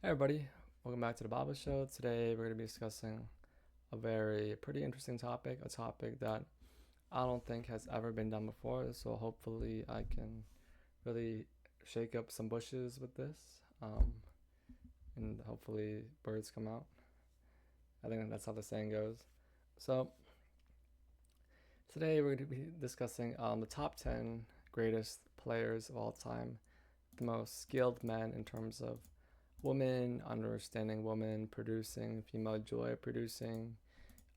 Hey everybody, welcome back to the Bible Show. Today we're going to be discussing a pretty interesting topic, a topic that I don't think has ever been done before. So hopefully I can really shake up some bushes with this, and hopefully birds come out. I think that's how the saying goes. So today we're going to be discussing the top 10 greatest players of all time, the most skilled men in terms of women, understanding women, producing female joy, producing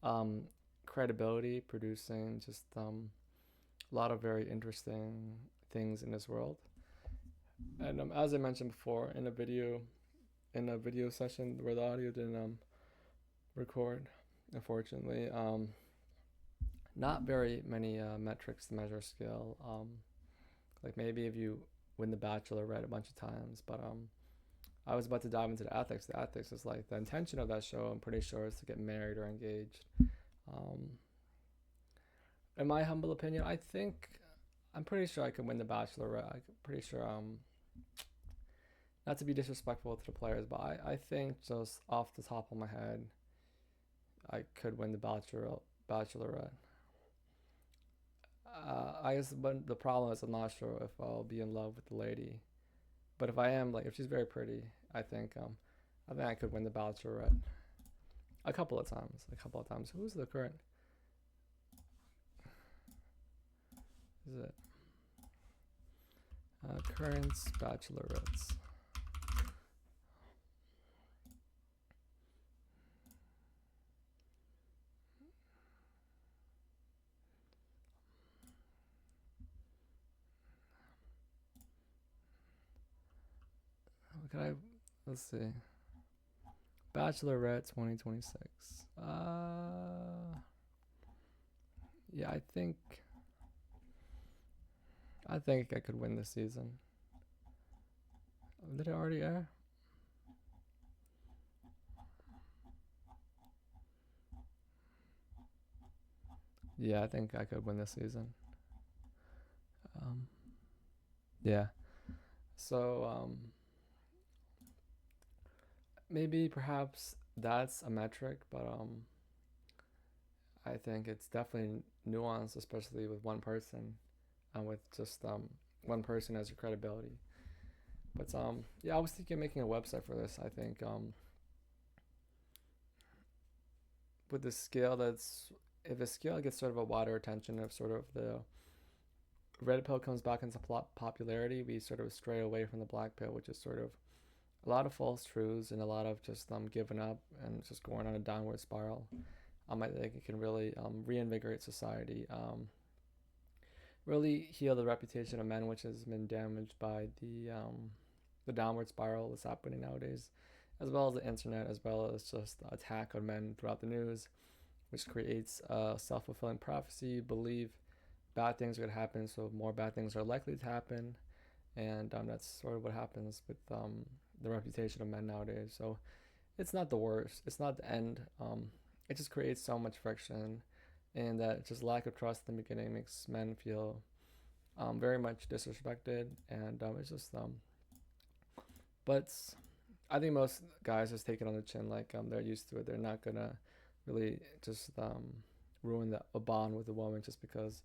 um, credibility, producing just a lot of very interesting things in this world. And as I mentioned before, in a video session where the audio didn't record, unfortunately, not very many metrics to measure skill. Like maybe if you win the Bachelorette a bunch of times, but I was about to dive into the ethics. The ethics is like the intention of that show. I'm pretty sure is to get married or engaged. Um, in my humble opinion, I'm pretty sure I could win the Bachelorette. I'm pretty sure. Not to be disrespectful to the players, but I think just off the top of my head, I could win the Bachelorette. I guess, but the problem is I'm not sure if I'll be in love with the lady. But if I am, like, if she's very pretty, I think I could win the Bachelorette a couple of times. A couple of times. Who's the current? Is it current Bachelorettes? Can I? Let's see. Bachelorette 2026. Yeah, I think I could win this season. Did it already air? Yeah, I think I could win this season. Um, yeah. So maybe perhaps that's a metric, but I think it's definitely nuanced, especially with one person, and with just one person as your credibility. But yeah, I was thinking of making a website for this. I think with the scale that's if a scale gets sort of a wider attention, if sort of the red pill comes back into popularity, we sort of stray away from the black pill, which is sort of a lot of false truths and a lot of just giving up and just going on a downward spiral. I think it can really reinvigorate society, really heal the reputation of men, which has been damaged by the downward spiral that's happening nowadays, as well as the internet, as well as just the attack on men throughout the news, which creates a self fulfilling prophecy. You believe bad things are going to happen, so more bad things are likely to happen. And that's sort of what happens with the reputation of men nowadays. So it's not the worst. It's not the end. It just creates so much friction, and that just lack of trust in the beginning makes men feel very much disrespected, and it's just But I think most guys just take it on the chin, like they're used to it. They're not gonna really just ruin a bond with a woman just because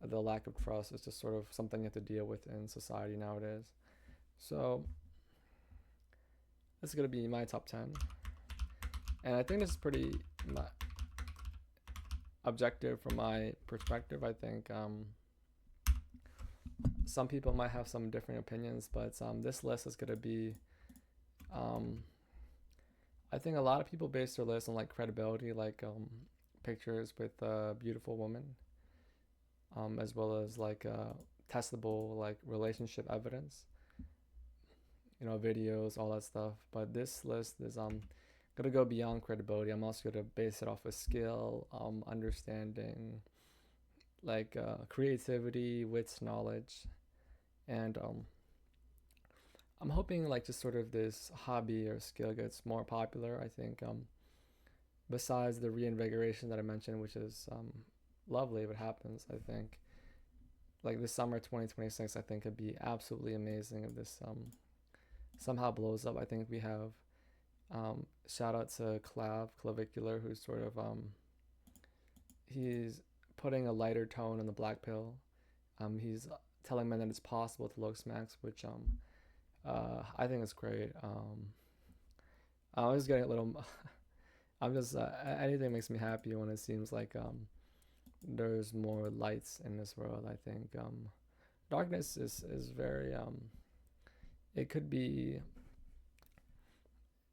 the lack of trust is just sort of something you have to deal with in society nowadays. So this is gonna be my top 10, and I think this is pretty objective from my perspective. I think some people might have some different opinions, but this list is gonna be. Um, I think a lot of people base their list on like credibility, like pictures with a beautiful woman, as well as like testable like relationship evidence, videos, all that stuff. But this list is gonna go beyond credibility. I'm also gonna base it off of skill, understanding, like creativity, wits, knowledge, and I'm hoping like just sort of this hobby or skill gets more popular. I think besides the reinvigoration that I mentioned, which is lovely if it happens. I think like this summer 2026, I think could be absolutely amazing if this somehow blows up. I think we have Shout out to Clavicular, who's sort of he's putting a lighter tone in the black pill. He's telling men that it's possible to look smacks, which I think is great. I was getting a little. I'm just anything makes me happy when it seems like there's more lights in this world. I think darkness is very it could be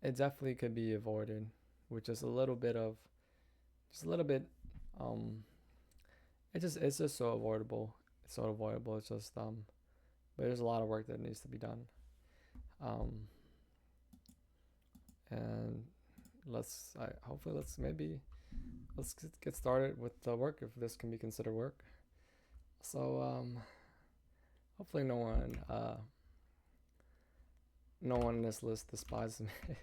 it definitely could be avoided with just a little bit of just a little bit um it's just so avoidable. It's so avoidable. It's just but there's a lot of work that needs to be done. Um and hopefully let's get started with the work if this can be considered work. So hopefully no one in this list despises me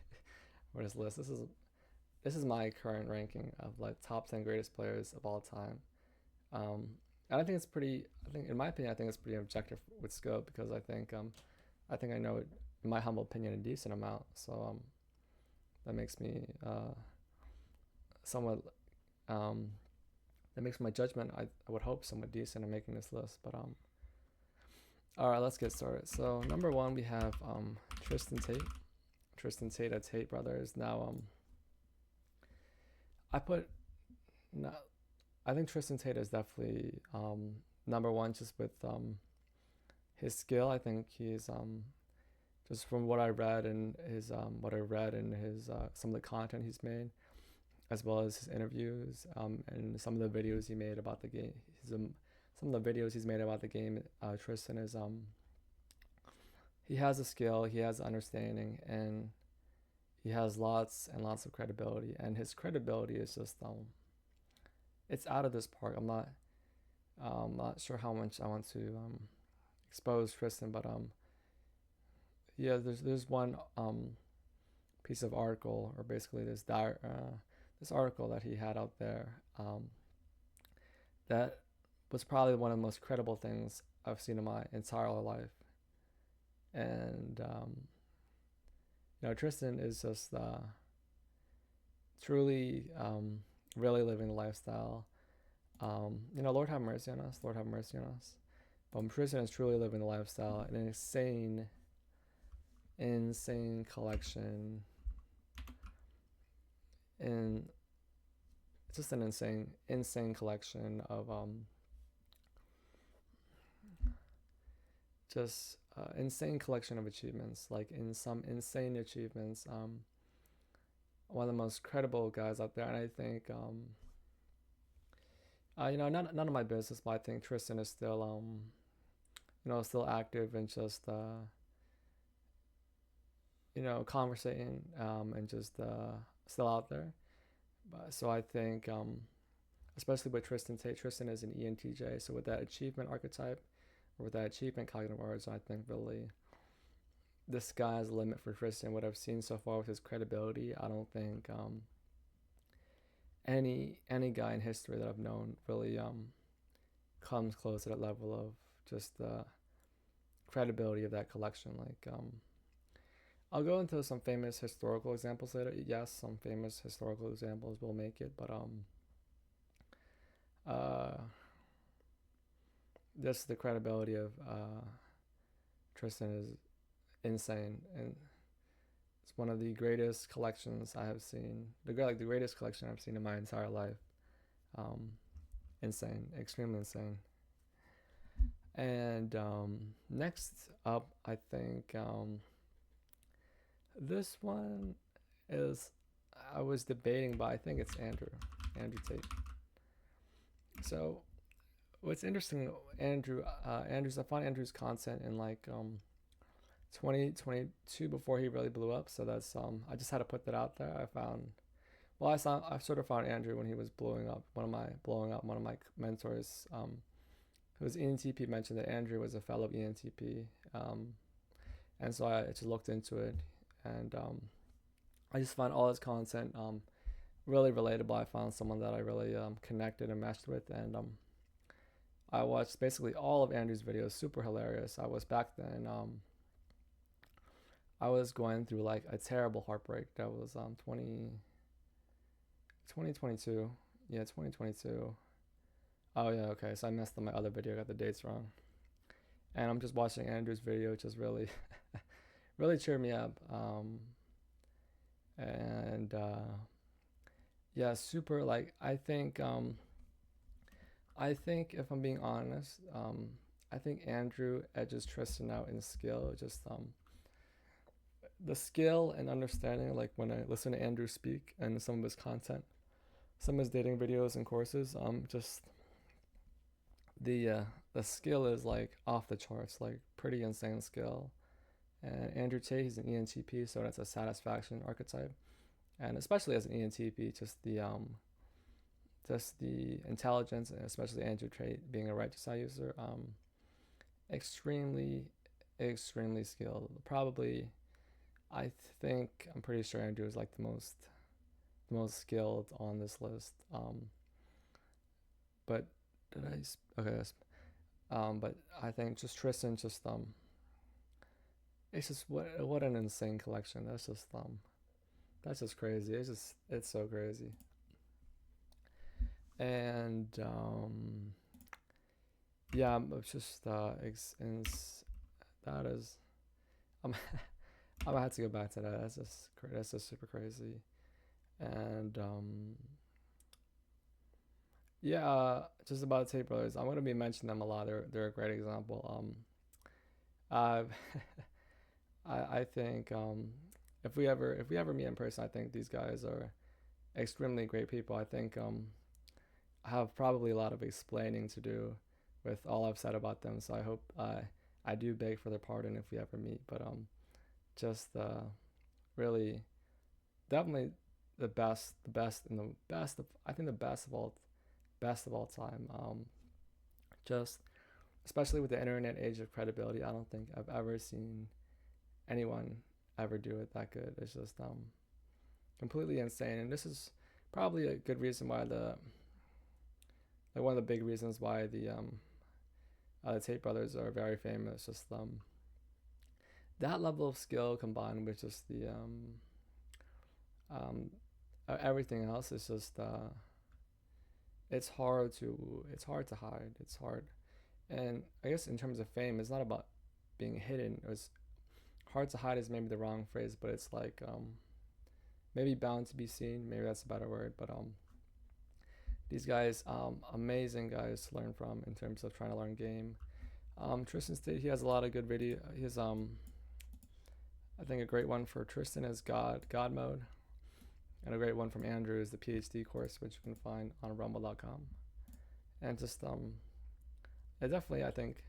for this list. This is my current ranking of like top 10 greatest players of all time. Um, and I think it's pretty. I think, in my opinion, I think it's pretty objective with scope because I think I know it, in my humble opinion, a decent amount. So that makes me somewhat. Um, that makes my judgment. I would hope somewhat decent in making this list. But all right, let's get started. So number one, we have Tristan Tate. Tristan Tate at Tate Brothers. Now I put no, I think Tristan Tate is definitely number one just with his skill. I think he's just from what I read and his some of the content he's made, as well as his interviews and some of the videos he made about the game. Some of the videos he's made about the game. Tristan is he has a skill, he has understanding, and he has lots and lots of credibility. And his credibility is just it's out of this park. I'm not sure how much I want to expose Tristan, but yeah, there's one piece of article, or basically this article that he had out there that was probably one of the most credible things I've seen in my entire life. And Tristan is just truly really living the lifestyle. Lord have mercy on us. Lord have mercy on us. But Tristan is truly living the lifestyle. An insane collection. And it's just an insane collection of just insane collection of achievements. Like in some insane achievements. One of the most credible guys out there, and I think none of my business, but I think Tristan is still still active and just conversating and just still out there. But so I think especially with Tristan Tate, Tristan is an ENTJ, so with that achievement archetype or with that achievement cognitive origin, I think really the sky's the limit for Tristan. What I've seen so far with his credibility, I don't think any guy in history that I've known really comes close to that level of just the credibility of that collection. Like I'll go into some famous historical examples later. Yes, some famous historical examples will make it, but just the credibility of Tristan is insane, and it's one of the greatest collections I have seen. The greatest collection I've seen in my entire life. Insane, extremely insane. And next up, I think this one is I was debating, but I think it's Andrew Tate. So what's interesting, I found Andrew's content in like 2022 before he really blew up. So that's I just had to put that out there. I sort of found Andrew when he was blowing up. One of my mentors, who was ENTP, mentioned that Andrew was a fellow ENTP, and so I just looked into it, and I just found all his content really relatable. I found someone that I really connected and meshed with, and I watched basically all of Andrew's videos. Super hilarious. I was back then. I was going through like a terrible heartbreak. That was 2022. Yeah, 2022. Oh yeah, okay. So I messed up my other video. I got the dates wrong. And I'm just watching Andrew's video, which is really really cheered me up. And yeah, super. Like I think if I'm being honest, I think Andrew edges Tristan out in skill. Just the skill and understanding. Like when I listen to Andrew speak and some of his content, some of his dating videos and courses, just the uh, the skill is like off the charts, like pretty insane skill. And Andrew Tate, he's an ENTP, so that's a satisfaction archetype. And especially as an ENTP, just the intelligence, and especially Andrew Tate being a right side user, extremely, extremely skilled. Probably, I think I'm pretty sure Andrew is like the most skilled on this list. But did I? Okay, yes. But I think just Tristan, just it's just what an insane collection. That's just crazy. It's so crazy. And yeah, it's just that is I'm I'm gonna have to go back to that. That's just super crazy. And yeah, just about Tate Brothers. I'm gonna be mentioning them a lot. They're a great example. Uh, I think if we ever meet in person, I think these guys are extremely great people. I think I have probably a lot of explaining to do with all I've said about them. So I hope I do beg for their pardon if we ever meet. But just really definitely the best, and the best of I think the best of all time. Just especially with the internet age of credibility, I don't think I've ever seen anyone ever do it that good. It's just completely insane, and this is probably a good reason why one of the big reasons why the Tate brothers are very famous. Just that level of skill combined with just the um, everything else is just it's hard to hide. It's hard, and I guess in terms of fame, it's not about being hidden. It's hard to hide is maybe the wrong phrase, but it's like maybe bound to be seen. Maybe that's a better word, but these guys, amazing guys to learn from in terms of trying to learn game. Tristan State, he has a lot of good video. His I think a great one for Tristan is God mode, and a great one from Andrew is the PhD course, which you can find on rumble.com. And just it definitely, I think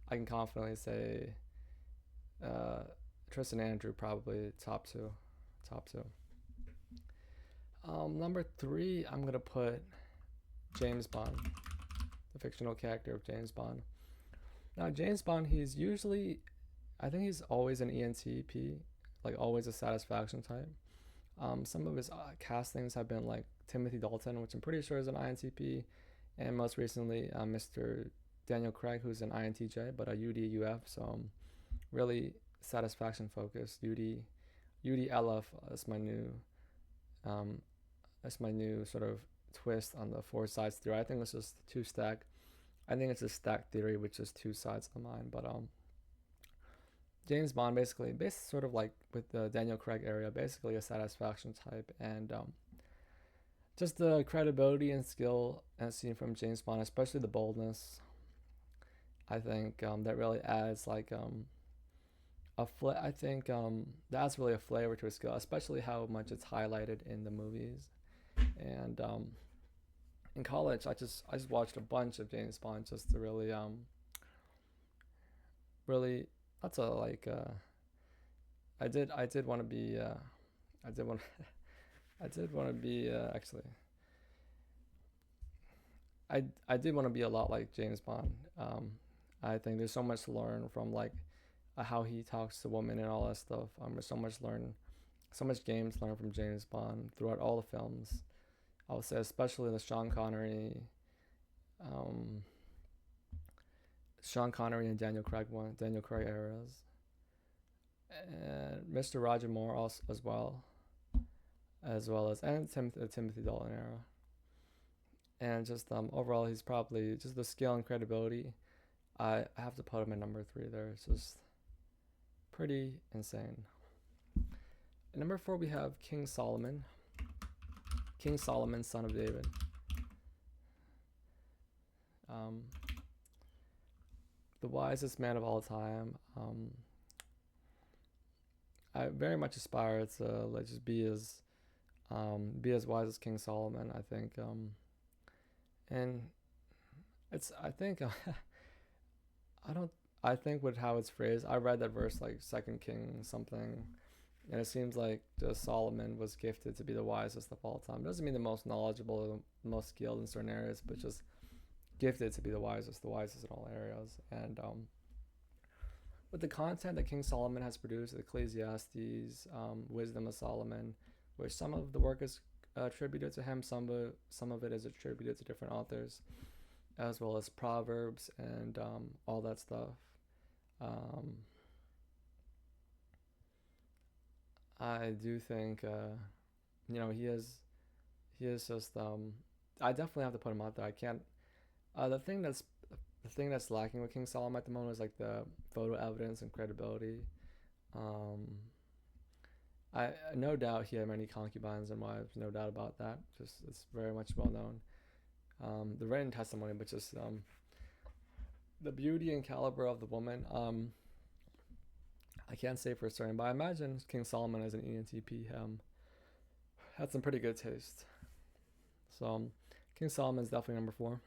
I can confidently say uh, Tristan and Andrew probably top two. Number three, I'm gonna put James Bond, the fictional character of James Bond. Now, James Bond, I think he's always an ENTP, like always a satisfaction type. Some of his castings have been like Timothy Dalton, which I'm pretty sure is an INTP, and most recently Mr. Daniel Craig, who's an INTJ, but a UDUF, so really satisfaction focused. UDLF is um, my new sort of twist on the four sides theory. I think it's just two stack. I think it's a stack theory with just two sides of mine. But James Bond based sort of like with the Daniel Craig area, basically a satisfaction type, and just the credibility and skill as seen from James Bond, especially the boldness. I think that really adds like I think that's really a flavor to his skill, especially how much it's highlighted in the movies. And in college, I just watched a bunch of James Bond just to really that's a like I did want to be I did want I did want to be actually I did want to be a lot like James Bond. I think there's so much to learn from like how he talks to women and all that stuff. There's so much game to learn from James Bond throughout all the films. I would say especially the um, Sean Connery and Daniel Craig eras. and Mr. Roger Moore also as well as and Timothy Dalton era. And just overall, he's probably just the skill and credibility. I have to put him in number three there. It's just pretty insane. At number four, we have King Solomon. King Solomon, son of David. Um, the wisest man of all time. I very much aspire to like just be as wise as King Solomon. I think, and it's I think I don't I think with how it's phrased, I read that verse like Second King something, and it seems like just Solomon was gifted to be the wisest of all time. It doesn't mean the most knowledgeable or the most skilled in certain areas, but just gifted to be the wisest in all areas. And with the content that King Solomon has produced, Ecclesiastes, Wisdom of Solomon, which some of the work is attributed to him, some of it is attributed to different authors, as well as Proverbs and all that stuff. Um, I do think, he is just. I definitely have to put him out there. I can't. The thing that's lacking with King Solomon at the moment is like the photo evidence and credibility. Um, I no doubt he had many concubines and wives, no doubt about that. Just it's very much well known. The written testimony, but just the beauty and caliber of the woman. I can't say for certain, but I imagine King Solomon as an ENTP had some pretty good taste. So King Solomon's definitely number four.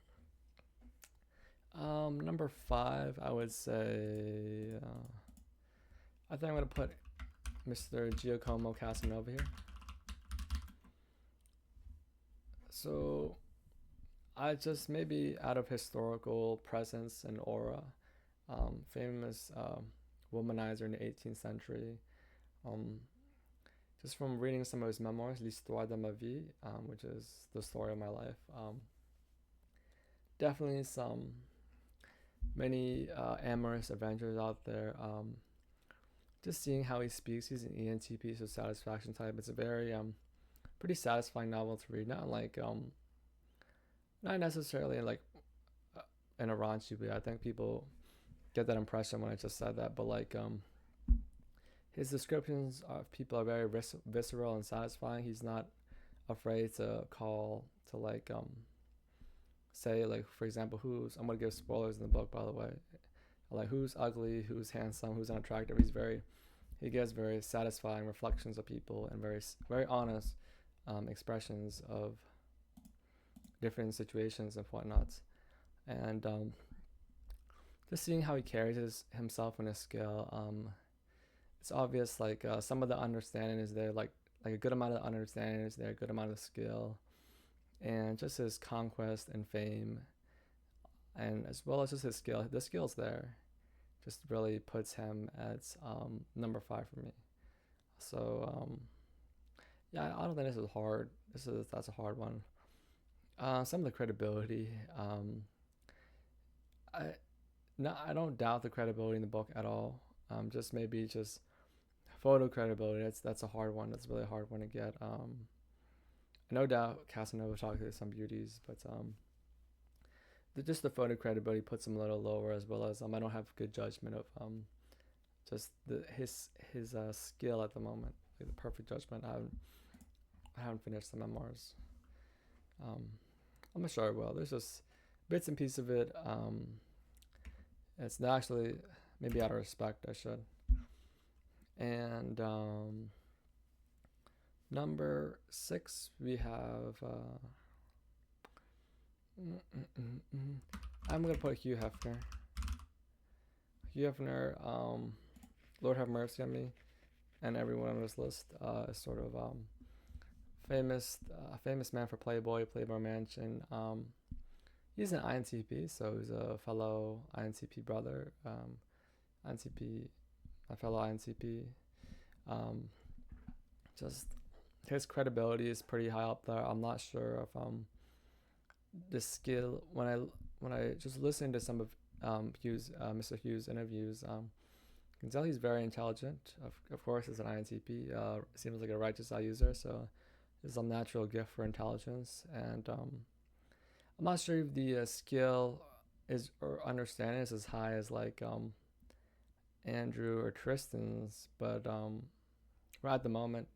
Number five, I would say. I think I'm gonna put Mr. Giacomo Casanova here. So, I just maybe out of historical presence and aura, famous womanizer in the 18th century. Um, just from reading some of his memoirs, L'Histoire de ma vie, which is the story of my life. Definitely some many amorous adventures out there. Just seeing how he speaks, he's an ENTP, so satisfaction type. It's a very pretty satisfying novel to read. Not necessarily like in a raunchy way. I think people get that impression when I just said that, but like his descriptions of people are very visceral and satisfying. He's not afraid to call to like say like for example who's I'm gonna give spoilers in the book by the way, like who's ugly, who's handsome, who's unattractive. He gives very satisfying reflections of people and very honest expressions of different situations and whatnot. And just seeing how he carries himself in his skill, it's obvious like some of the understanding is there, like a good amount of understanding is there, a good amount of skill, and just his conquest and fame, and as well as just his skill. The skill's there, just really puts him at number five for me. So yeah, I don't think this is hard. That's a hard one. Some of the credibility. I no, I don't doubt the credibility in the book at all. Just maybe just photo credibility. That's a hard one. That's a really hard one to get. No doubt Casanova talked to some beauties, but just the photo credibility puts him a little lower, as well as I don't have good judgment of just his skill at the moment, like the perfect judgment. I haven't finished the memoirs. I'm not sure I will. There's just bits and pieces of it. It's not actually maybe out of respect I should. And number six we have. I'm gonna put Hugh Hefner. Hugh Hefner, Lord have mercy on me, and everyone on this list is sort of famous man for Playboy Mansion. He's an INTP, so he's a fellow INTP brother, a fellow INTP. Just his credibility is pretty high up there. I'm not sure if the skill when I just listened to some of Mr. Hughes interviews, You can tell he's very intelligent. Of course, as an INTP, seems like a righteous eye user, so there's a natural gift for intelligence. And I'm not sure if the skill is or understanding is as high as like Andrew or Tristan's, but right at the moment,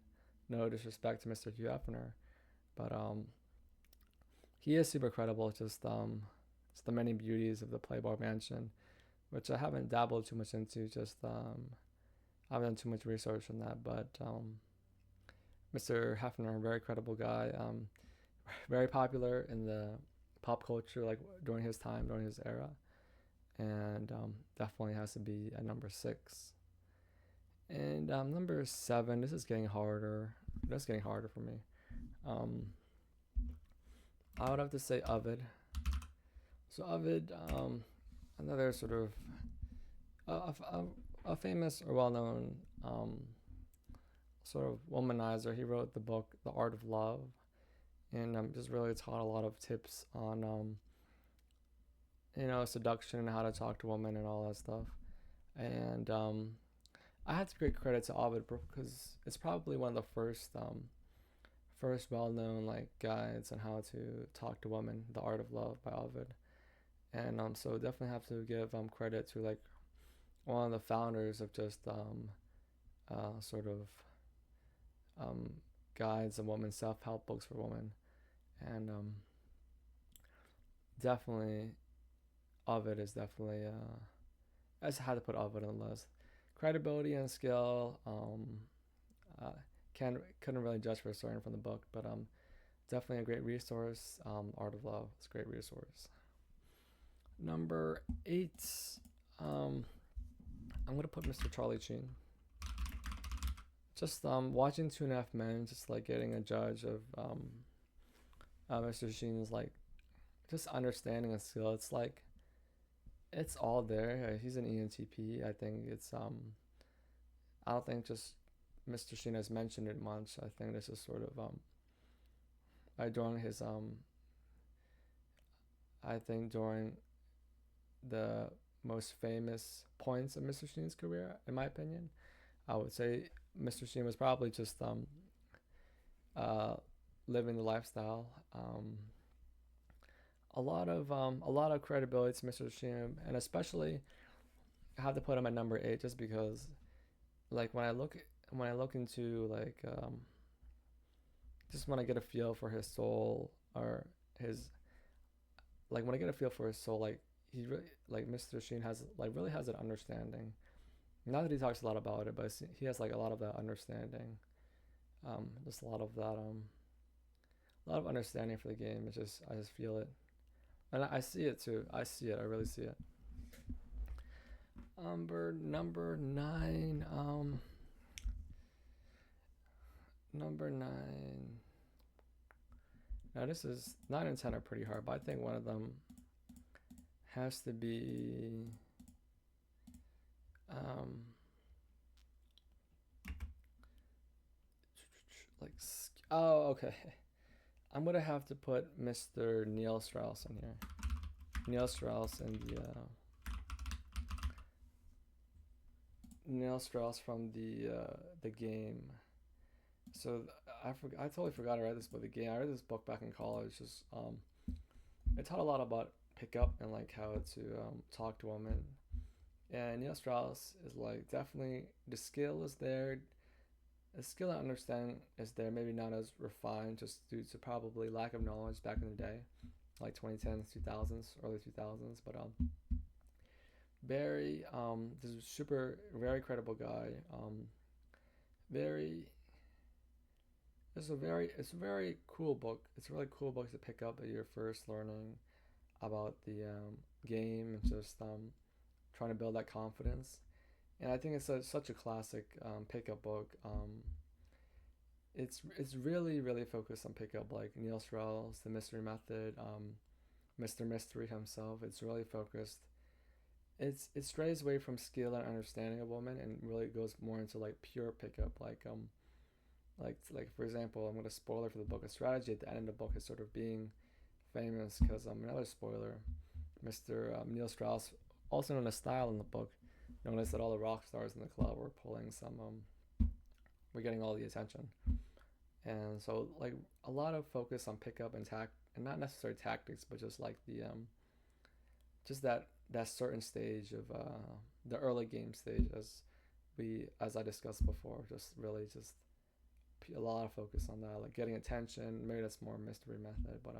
no disrespect to Mr. Hugh Hefner, but he is super credible. Just the many beauties of the Playboy Mansion, which I haven't dabbled too much into. Just I haven't done too much research on that, but Mr. Hefner, very credible guy, very popular in the pop culture, like during his time, during his era, and definitely has to be at number 6. And number 7, this is getting harder. That's getting harder for me. I would have to say Ovid. So Ovid, another sort of a famous or well-known sort of womanizer. He wrote the book The Art of Love, and just really taught a lot of tips on seduction and how to talk to women and all that stuff. And I had to give credit to Ovid because it's probably one of the first well-known like guides on how to talk to women. The Art of Love by Ovid. And so definitely have to give credit to like one of the founders of just sort of guides and women, self-help books for women. And definitely Ovid is definitely I just had to put Ovid on the list. Credibility and skill, couldn't really judge for certain from the book, but definitely a great resource. Art of Love is a great resource. Number 8, I'm gonna put Mr. Charlie Sheen. Just watching 2.5 Men, just like getting a judge of Mr. Sheen's like just understanding and skill. It's like it's all there. He's an ENTP. I think it's I don't think just Mr. Sheen has mentioned it much. I think this is sort of during his I think during the most famous points of Mr. Sheen's career, in my opinion, I would say Mr. Sheen was probably just living the lifestyle. A lot of credibility to Mr. Sheen, and especially I have to put him at number 8 just because, like when I look into like just when I get a feel for his soul or his like when I get a feel for his soul, like he really like Mr. Sheen has like really has an understanding. Not that he talks a lot about it, but he has like a lot of that understanding. Just a lot of that a lot of understanding for the game. It's just I just feel it, and I see it too. I see it. I really see it. Number 9. Number 9. Now this is 9 and 10 are pretty hard, but I think one of them has to be like okay. I'm gonna have to put Mr. Neil Strauss in here. Neil Strauss and Neil Strauss from the game. So I totally forgot I read this book. The game. I read this book back in college. Just it taught a lot about pickup and like how to talk to women. And Neil Strauss is like definitely the skill is there. The skill I understand is there, maybe not as refined, just due to probably lack of knowledge back in the day, like 2010s, 2000s, early 2000s. But very this is super very credible guy. Very it's a very cool book. It's a really cool book to pick up at your first learning about the game and just trying to build that confidence. And I think it's such a classic pickup book. It's really focused on pickup, like Neil Strauss, the Mystery Method, Mr. Mystery himself. It's really focused. It strays away from skill and understanding of women and really goes more into like pure pickup, like for example, I'm gonna spoiler for the book. A strategy at the end of the book is sort of being famous because another spoiler, Mr. Neil Strauss, also known as Style in the book, noticed that all the rock stars in the club were pulling some were getting all the attention. And so like a lot of focus on pickup and tact, and not necessarily tactics, but just like the just that certain stage of the early game stage, as I discussed before, just really just a lot of focus on that, like getting attention. Maybe that's more mystery method, but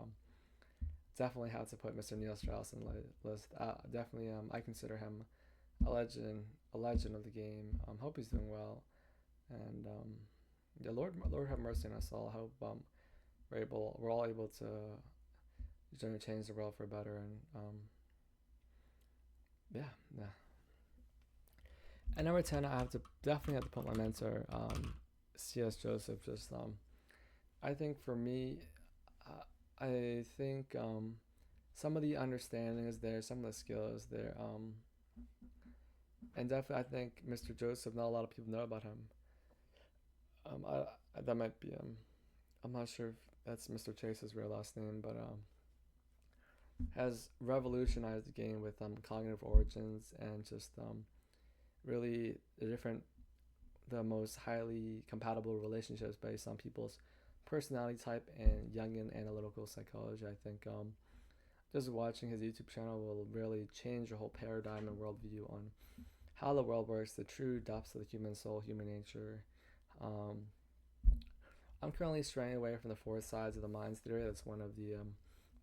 definitely had to put Mr. Neil Strauss in the list. Definitely, I consider him a legend of the game. Hope he's doing well, and yeah, Lord have mercy on us all. I hope we're all able to change the world for better, and yeah, yeah. And number 10, I definitely have to put my mentor, C.S. Joseph. Just I think for me, I think some of the understanding is there, some of the skill is there, and definitely I think Mr. Joseph. Not a lot of people know about him. That might be I'm not sure if that's Mr. Chase's real last name, but has revolutionized the game with cognitive origins and just really the most highly compatible relationships based on people's personality type and Jungian analytical psychology. I think just watching his YouTube channel will really change your whole paradigm and worldview on how the world works, the true depths of the human soul, human nature. Um, I'm currently straying away from the four sides of the mind's theory. That's one of the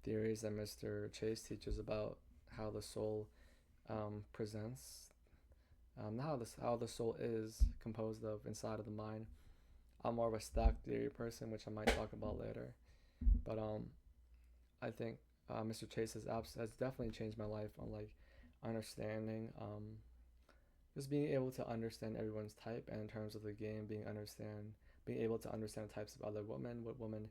theories that Mr. Chase teaches about how the soul presents, how the soul is composed of inside of the mind. I'm more of a stack theory person, which I might talk about later. But I think Mr. Chase has definitely changed my life on like understanding, just being able to understand everyone's type, and in terms of the game, being able to understand the types of other women, what women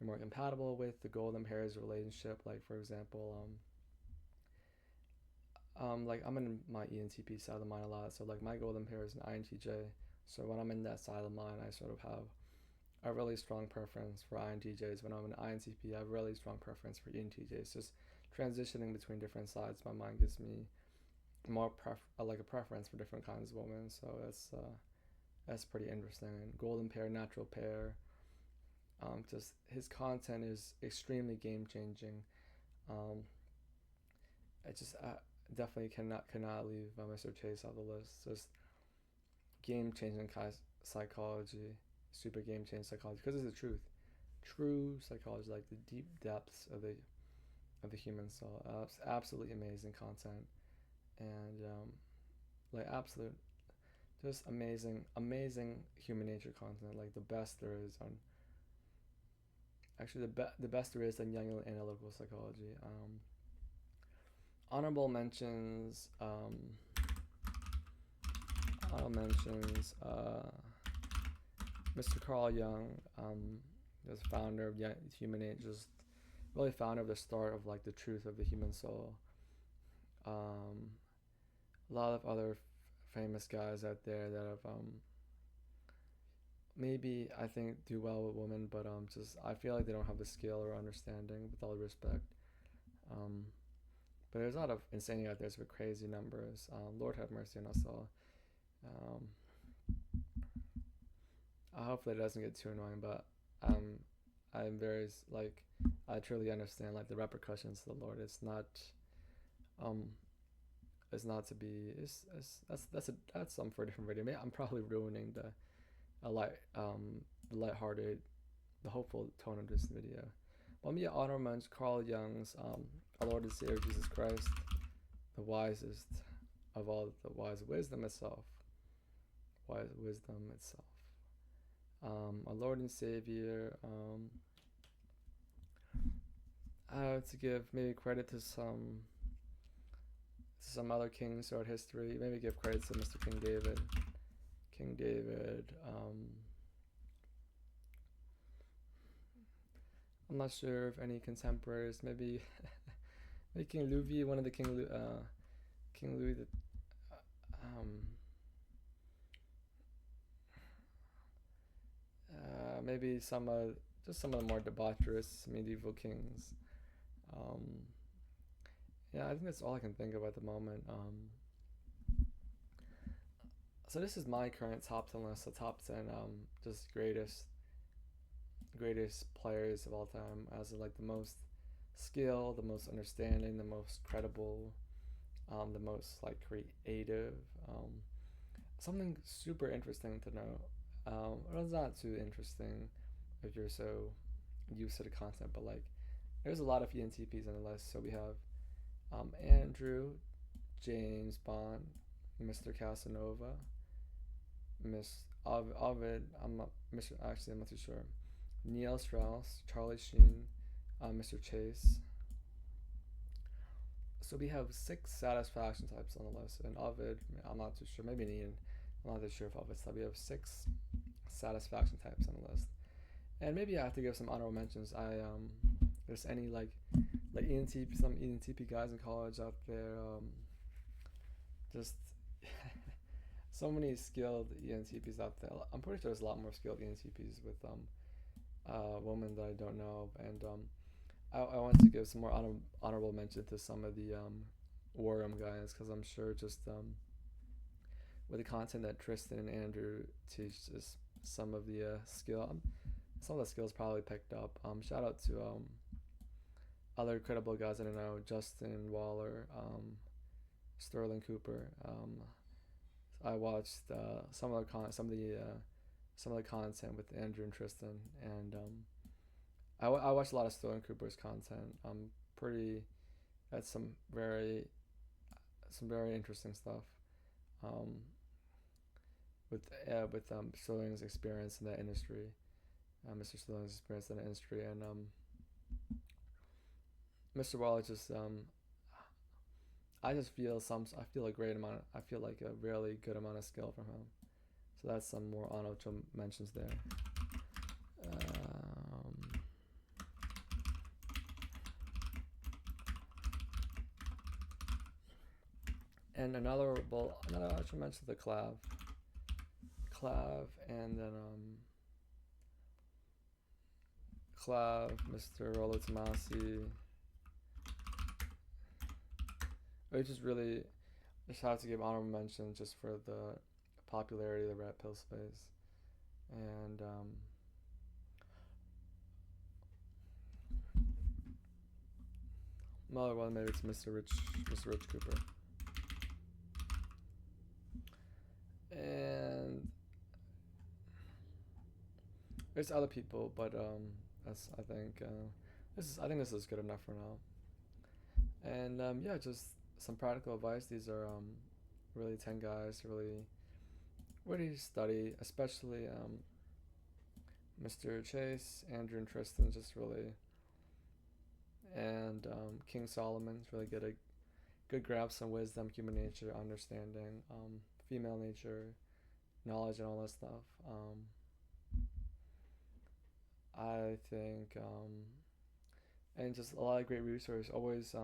you're more compatible with, the golden pairs relationship. Like for example, like I'm in my ENTP side of the mind a lot, so like my golden pair is an INTJ. So when I'm in that side of the mind, I sort of have a really strong preference for INTJs. When I'm an INTP, I have a really strong preference for ENTJs. Just transitioning between different sides, my mind gives me more like a preference for different kinds of women. So that's pretty interesting. And golden pair, natural pair. Just his content is extremely game changing. Um, I definitely cannot leave Mr. Chase off the list. Just game changing psychology, super game changing psychology, because it's the truth, true psychology, like the deep depths of the human soul. It's absolutely amazing content, and like absolute, just amazing human nature content, like the best there is on. Actually, the best there is on Jungian analytical psychology. Honorable mentions. Honorable mentions. Mr. Carl Jung, was founder of Human Age, just really founder of the start of like the truth of the human soul. A lot of other famous guys out there that have maybe I think do well with women, but just I feel like they don't have the skill or understanding. With all respect, but there's a lot of insanity out there with crazy numbers. Lord have mercy on us all. Hopefully it doesn't get too annoying, but I'm very like I truly understand like the repercussions of the Lord. Um it's not to be that's for a different video. Maybe I'm probably ruining the lighthearted, the hopeful tone of this video. But yeah, honor amongst Carl Jung's our Lord and Savior Jesus Christ, the wisest of all the wise wisdom itself. Wise wisdom itself. Our Lord and Savior. To give maybe credit to some other kings throughout history. Maybe give credit to Mr. King David. King David. I'm not sure if any contemporaries. Maybe maybe King Louis, one of the King Louis. Maybe just some of the more debaucherous medieval kings. Yeah, I think that's all I can think of at the moment. So this is my current top 10 list. The top 10 just greatest players of all time, as in, like, the most skill, the most understanding, the most credible, the most, like, creative. Something super interesting to know. Well, it's not too interesting if you're so used to the content, but, like, there's a lot of ENTPs on the list. So we have Andrew, James Bond, Mr. Casanova, Ovid. I'm not Mr. Actually, I'm not too sure. Neil Strauss, Charlie Sheen, Mr. Chase. So we have six satisfaction types on the list, and Ovid, I'm not too sure. Maybe Ian, I'm not too sure if Ovid's. So we have six satisfaction types on the list, and maybe I have to give some honorable mentions. There's any, like ENTP, some ENTP guys in college out there, just so many skilled ENTPs out there. I'm pretty sure there's a lot more skilled ENTPs with women that I don't know, and I want to give some more honorable mention to some of the Warm guys, because I'm sure just with the content that Tristan and Andrew teach, just some of the some of the skills probably picked up. Shout out to other credible guys I don't know: Justin Waller, Sterling Cooper. I watched some of the content with Andrew and Tristan, and I watched a lot of Sterling Cooper's content. Pretty That's some very interesting stuff. Um, with Sterling's experience in that industry, Mr. Sterling's experience in the industry, and Mr. Waller just I feel a great amount. I feel like a really good amount of skill from him. So that's some more honorable mentions there. And another honorable mention the Clav, and then Clav, Mr. Rolo Tomasi. I just have to give honorable mention just for the popularity of the red pill space, and another one maybe it's Mr. Rich Cooper, and there's other people, but that's I think this is good enough for now. And yeah, just some practical advice. These are really 10 guys to really study, especially Mr. Chase, Andrew, and Tristan. Just really, and King Solomon's really get a good grasp on wisdom, human nature, understanding, female nature, knowledge, and all that stuff. I think, and just a lot of great resources. Always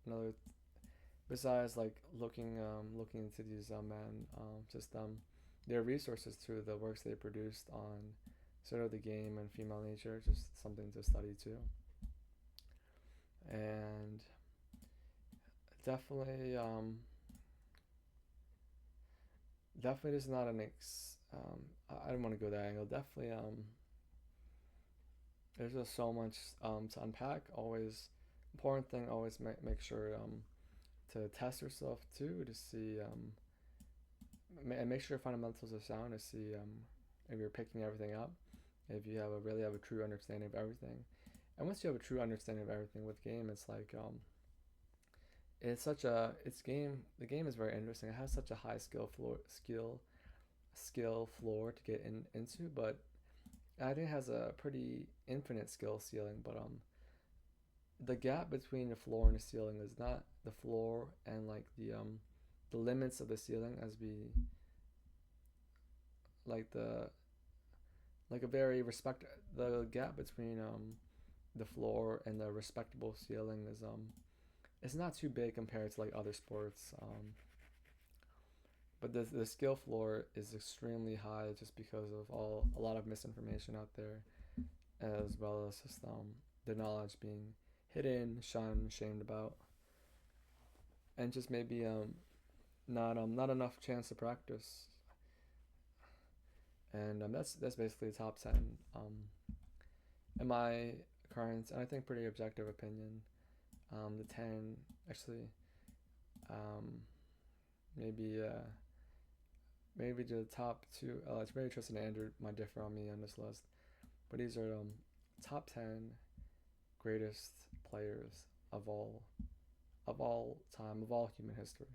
another besides like looking into these men, just their resources through the works they produced on sort of the game and female nature, just something to study too. And definitely, definitely, this is not I don't want to go that angle. Definitely, there's just so much to unpack. Always important thing. Always make sure to test yourself too, to see and make sure your fundamentals are sound, to see if you're picking everything up, if you really have a true understanding of everything. And once you have a true understanding of everything with game, it's like the game is very interesting. It has such a high skill floor to get into, but I think it has a pretty infinite skill ceiling. But the gap between the floor and the ceiling is not the floor and like the limits of the ceiling, as we like the like a very respect the gap between the floor and the respectable ceiling is it's not too big compared to like other sports, but the skill floor is extremely high just because of a lot of misinformation out there, as well as just the knowledge being hidden, shunned, shamed about, and just maybe not enough chance to practice. And that's basically the top 10. In my current and I think pretty objective opinion, the 10 actually, um, maybe maybe the top two. It's very interesting. Andrew might differ on me on this list, but these are top 10 greatest players of all time of all human history.